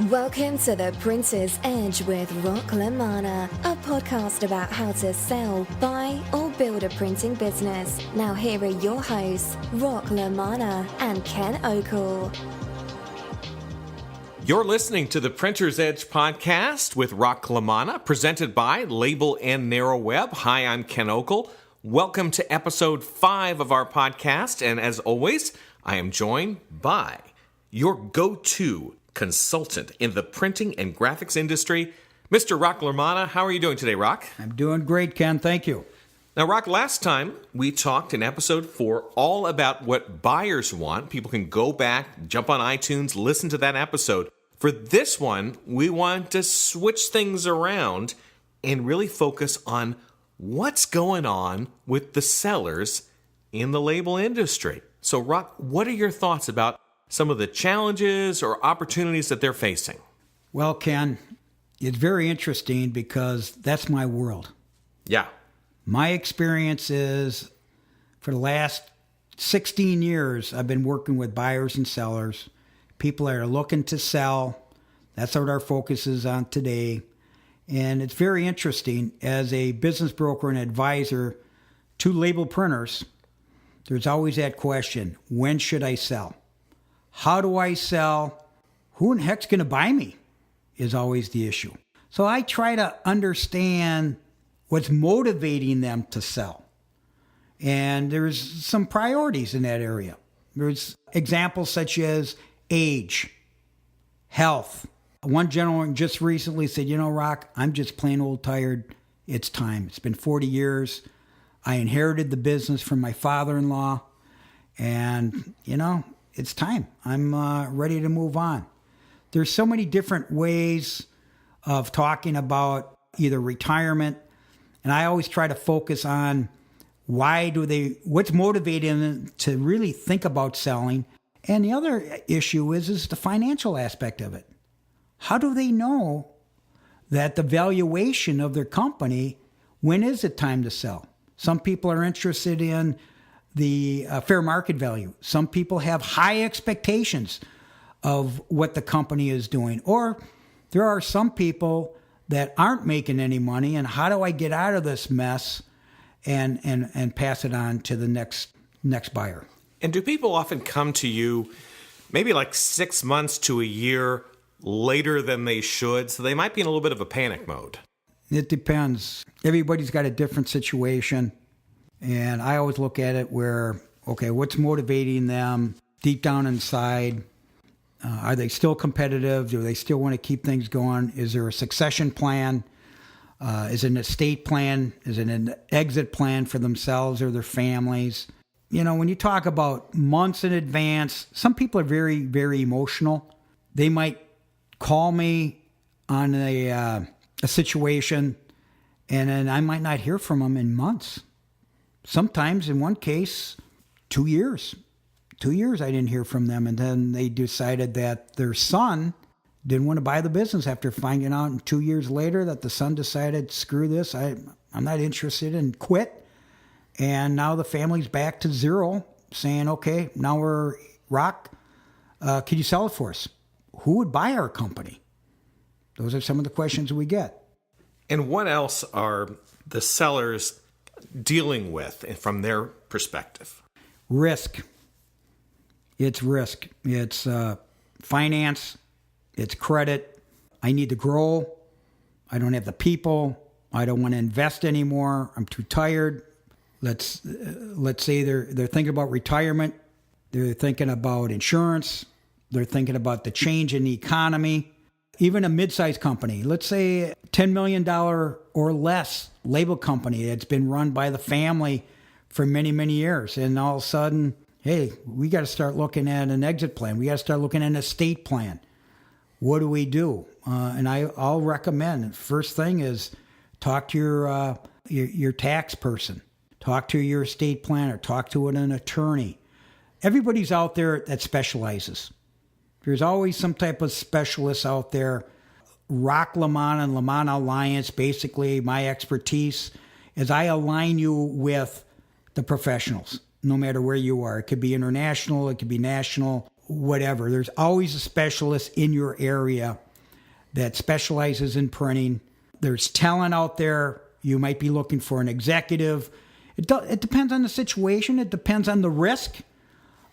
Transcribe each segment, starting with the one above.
Welcome to the Printer's Edge with LaManna, a podcast about how to sell, buy, or build a printing business. Now here are your hosts, LaManna and Ken Okel. You're listening to the Printer's Edge podcast with LaManna, presented by Label and Narrow Web. Hi, I'm Ken Okel. Welcome to episode 5 of our podcast, and as always, I am joined by your go-to consultant in the printing and graphics industry, Mr. LaManna. How are you doing today, Rock? I'm doing great, Ken. Thank you. Now, Rock, last time we talked in episode 4 all about what buyers want. People can go back, jump on iTunes, listen to that episode. For this one, we want to switch things around and really focus on what's going on with the sellers in the label industry. So, Rock, what are your thoughts about some of the challenges or opportunities that they're facing? Well, Ken, it's very interesting because that's my world. Yeah. My experience is for the last 16 years, I've been working with buyers and sellers, people that are looking to sell. That's what our focus is on today. And it's very interesting as a business broker and advisor to label printers. There's always that question, when should I sell? How do I sell? Who in the heck's going to buy me is always the issue. So I try to understand what's motivating them to sell. And there's some priorities in that area. There's examples such as age, health. One gentleman just recently said, Rock, I'm just plain old tired. It's time. It's been 40 years. I inherited the business from my father-in-law. And, it's time. I'm ready to move on. There's so many different ways of talking about either retirement, and I always try to focus on what's motivating them to really think about selling. And the other issue is the financial aspect of it. How do they know that the valuation of their company, when is it time to sell? Some people are interested in the fair market value. Some people have high expectations of what the company is doing. Or there are some people that aren't making any money, and how do I get out of this mess and pass it on to the next buyer? And do people often come to you maybe like 6 months to a year later than they should? So they might be in a little bit of a panic mode. It depends. Everybody's got a different situation. And I always look at it where, okay, what's motivating them deep down inside? Are they still competitive? Do they still want to keep things going? Is there a succession plan? Is it an estate plan? Is it an exit plan for themselves or their families? When you talk about months in advance, some people are very, very emotional. They might call me on a situation, and then I might not hear from them in months. Sometimes, in one case, 2 years. 2 years I didn't hear from them. And then they decided that their son didn't want to buy the business after finding out 2 years later that the son decided, screw this, I'm not interested, and quit. And now the family's back to zero, saying, okay, now we're Rock. Can you sell it for us? Who would buy our company? Those are some of the questions we get. And what else are the sellers dealing with from their perspective? Risk. It's risk. It's finance. It's credit. I need to grow. I don't have the people. I don't want to invest anymore. I'm too tired. Let's say they're thinking about retirement. They're thinking about insurance. They're thinking about the change in the economy. Even a mid-sized company, let's say $10 million or less label company that's been run by the family for many, many years. And all of a sudden, hey, we got to start looking at an exit plan. We got to start looking at an estate plan. What do we do? And I'll recommend, first thing is talk to your tax person. Talk to your estate planner. Talk to an attorney. Everybody's out there that specializes. There's always some type of specialist out there. LaManna and LaManna Alliance, basically my expertise is I align you with the professionals, no matter where you are. It could be international, it could be national, whatever. There's always a specialist in your area that specializes in printing. There's talent out there. You might be looking for an executive. It depends on the situation. It depends on the risk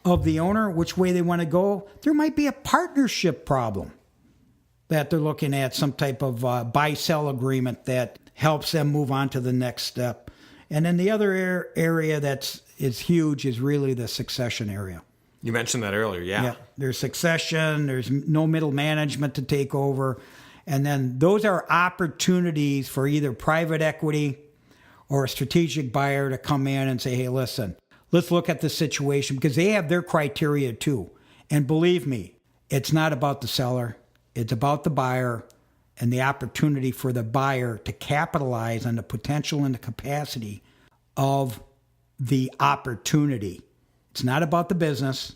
of the owner, which way they want to go. There might be a partnership problem that they're looking at, some type of buy-sell agreement that helps them move on to the next step. And then the other area is huge is really the succession area. You mentioned that earlier, yeah. There's succession. There's no middle management to take over. And then those are opportunities for either private equity or a strategic buyer to come in and say, hey, listen, let's look at the situation, because they have their criteria too. And believe me, it's not about the seller. It's about the buyer and the opportunity for the buyer to capitalize on the potential and the capacity of the opportunity. It's not about the business.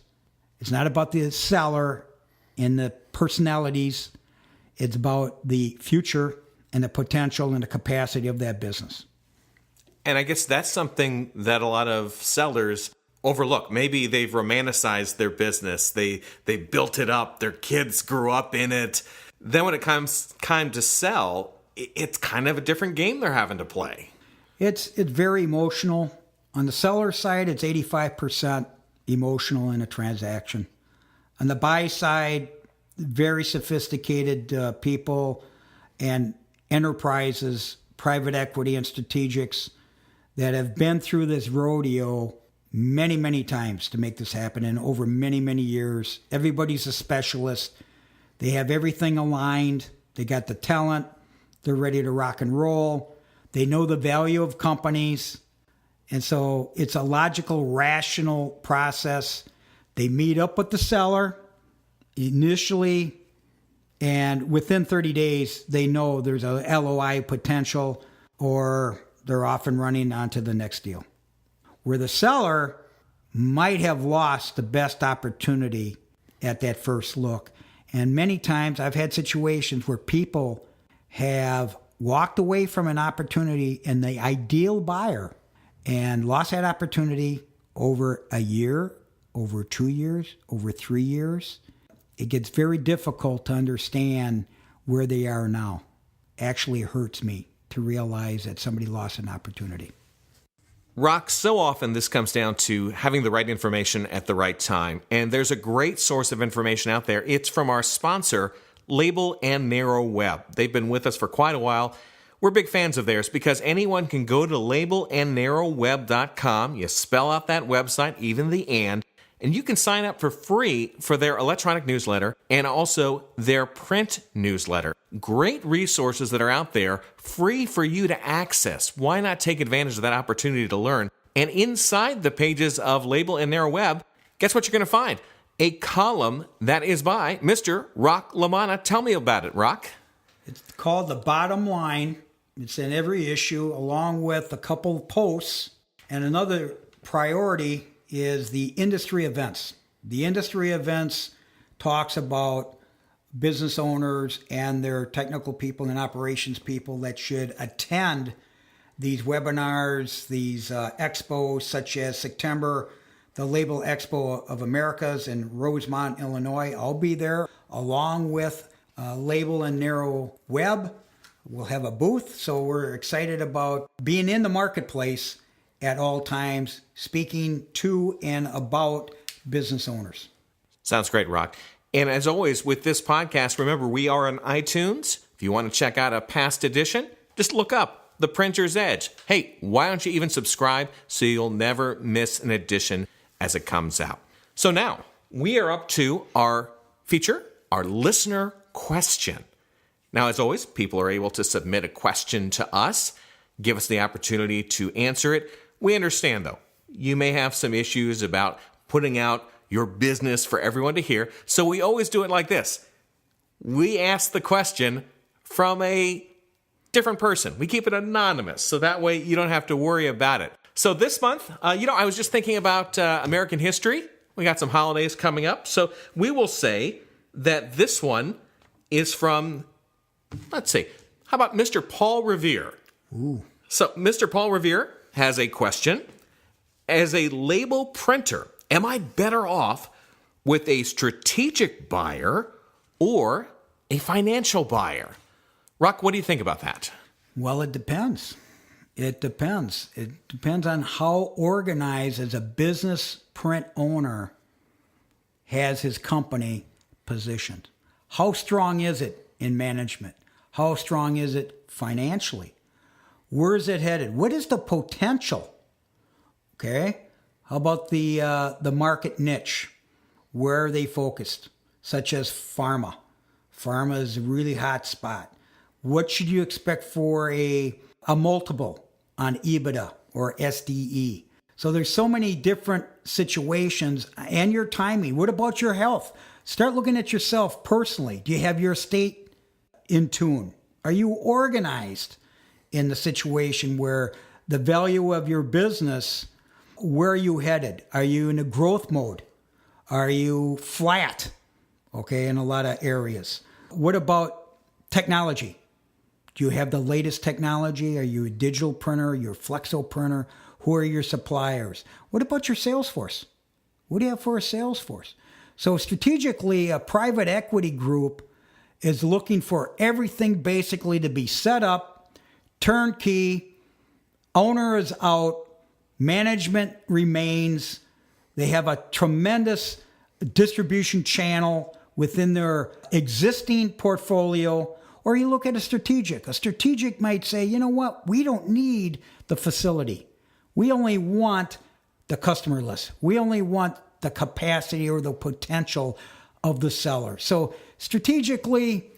It's not about the seller and the personalities. It's about the future and the potential and the capacity of that business. And I guess that's something that a lot of sellers overlook. Maybe they've romanticized their business. They built it up. Their kids grew up in it. Then when it comes time to sell, it's kind of a different game they're having to play. It's very emotional. On the seller side, it's 85% emotional in a transaction. On the buy side, very sophisticated people and enterprises, private equity and strategics that have been through this rodeo many, many times to make this happen, and over many, many years. Everybody's a specialist. They have everything aligned. They got the talent. They're ready to rock and roll. They know the value of companies. And so it's a logical, rational process. They meet up with the seller initially, and within 30 days, they know there's a LOI potential, or they're off and running on to the next deal. Where the seller might have lost the best opportunity at that first look. And many times I've had situations where people have walked away from an opportunity and the ideal buyer and lost that opportunity over a year, over 2 years, over 3 years. It gets very difficult to understand where they are now. Actually hurts me to realize that somebody lost an opportunity. Rock, so often this comes down to having the right information at the right time. And there's a great source of information out there. It's from our sponsor, Label and Narrow Web. They've been with us for quite a while. We're big fans of theirs because anyone can go to labelandnarrowweb.com. You spell out that website, even the and you can sign up for free for their electronic newsletter and also their print newsletter. Great resources that are out there, free for you to access. Why not take advantage of that opportunity to learn? And inside the pages of Label and Narrow Web, guess what you're going to find? A column that is by Mr. Rock LaManna. Tell me about it, Rock. It's called The Bottom Line. It's in every issue, along with a couple of posts. And another priority is the industry events. The industry events talks about business owners and their technical people and operations people that should attend these webinars, these expos, such as September, the Label Expo of Americas in Rosemont, Illinois. I'll be there along with Label and Narrow Web. We'll have a booth, so we're excited about being in the marketplace at all times, speaking to and about business owners. Sounds great, Rock. And as always, with this podcast, remember, we are on iTunes. If you want to check out a past edition, just look up The Printer's Edge. Hey, why don't you even subscribe so you'll never miss an edition as it comes out? So now, we are up to our feature, our listener question. Now, as always, people are able to submit a question to us, give us the opportunity to answer it. We understand, though, you may have some issues about putting out your business for everyone to hear, so we always do it like this. We ask the question from a different person. We keep it anonymous, so that way you don't have to worry about it. So this month, I was just thinking about American history. We got some holidays coming up, so we will say that this one is from, let's see, how about Mr. Paul Revere? Ooh. So Mr. Paul Revere has a question. As a label printer, am I better off with a strategic buyer or a financial buyer. Rock, what do you think about that? Well, it depends. It depends. It depends on how organized as a business print owner has his company positioned. How strong is it in management? How strong is it financially? Where is it headed? What is the potential? Okay. How about the market niche? Where are they focused? Such as pharma. Pharma is a really hot spot. What should you expect for a multiple on EBITDA or SDE? So there's so many different situations, and your timing. What about your health? Start looking at yourself personally. Do you have your estate in tune? Are you organized in the situation where the value of your business, where are you headed? Are you in a growth mode? Are you flat? Okay, in a lot of areas. What about technology? Do you have the latest technology? Are you a digital printer? You're a flexo printer? Who are your suppliers? What about your sales force? What do you have for a sales force? So strategically, a private equity group is looking for everything basically to be set up, turnkey, owner is out, management remains. They have a tremendous distribution channel within their existing portfolio. Or you look at a strategic. A strategic might say, you know what? We don't need the facility. We only want the customer list. We only want the capacity or the potential of the seller. So strategically,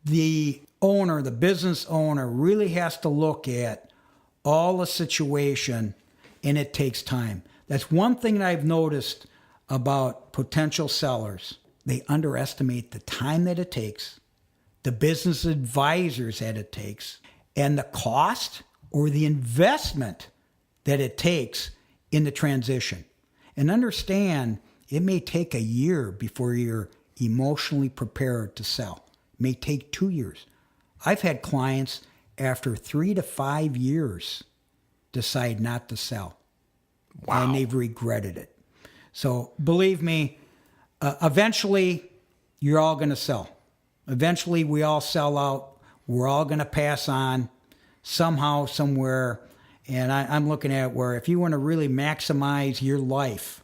the owner, the business owner, really has to look at all the situation, and it takes time. That's one thing that I've noticed about potential sellers. They underestimate the time that it takes, the business advisors that it takes, and the cost or the investment that it takes in the transition. And understand, it may take a year before you're emotionally prepared to sell. It may take 2 years. I've had clients after 3 to 5 years decide not to sell. Wow. And they've regretted it. So believe me, eventually you're all going to sell. Eventually we all sell out. We're all going to pass on somehow, somewhere. And I'm looking at where if you want to really maximize your life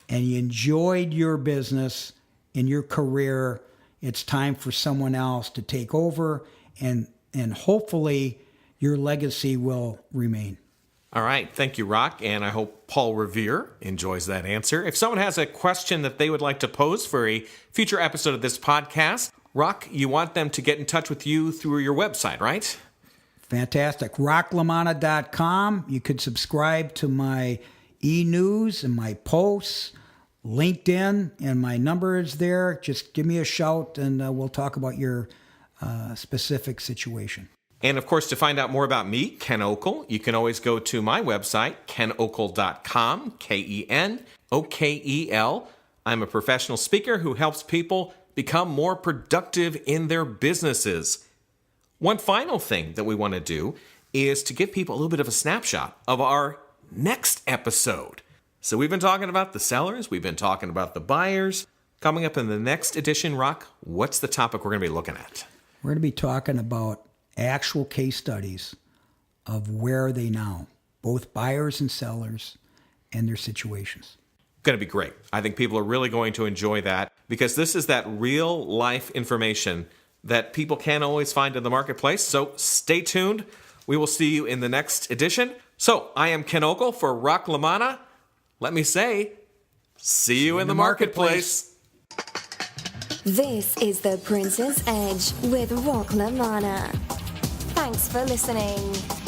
and you enjoyed your business and your career, it's time for someone else to take over, and hopefully your legacy will remain. All right. Thank you, Rock. And I hope Paul Revere enjoys that answer. If someone has a question that they would like to pose for a future episode of this podcast, Rock, you want them to get in touch with you through your website, right? Fantastic. RockLaManna.com. You could subscribe to my e-news and my posts, LinkedIn, and my number is there. Just give me a shout and we'll talk about your specific situation. And of course, to find out more about me, Ken Okel, you can always go to my website, kenokel.com, KENOKEL. I'm a professional speaker who helps people become more productive in their businesses. One final thing that we want to do is to give people a little bit of a snapshot of our next episode. So we've been talking about the sellers, we've been talking about the buyers. Coming up in the next edition, Rock, what's the topic we're going to be looking at? We're going to be talking about actual case studies of where are they now, both buyers and sellers and their situations. Going to be great. I think people are really going to enjoy that because this is that real life information that people can't always find in the marketplace. So stay tuned. We will see you in the next edition. So I am Ken Okel for Rock LaManna. Let me say, see you in the marketplace. This is The Prince's Edge with Rock LaManna. Thanks for listening.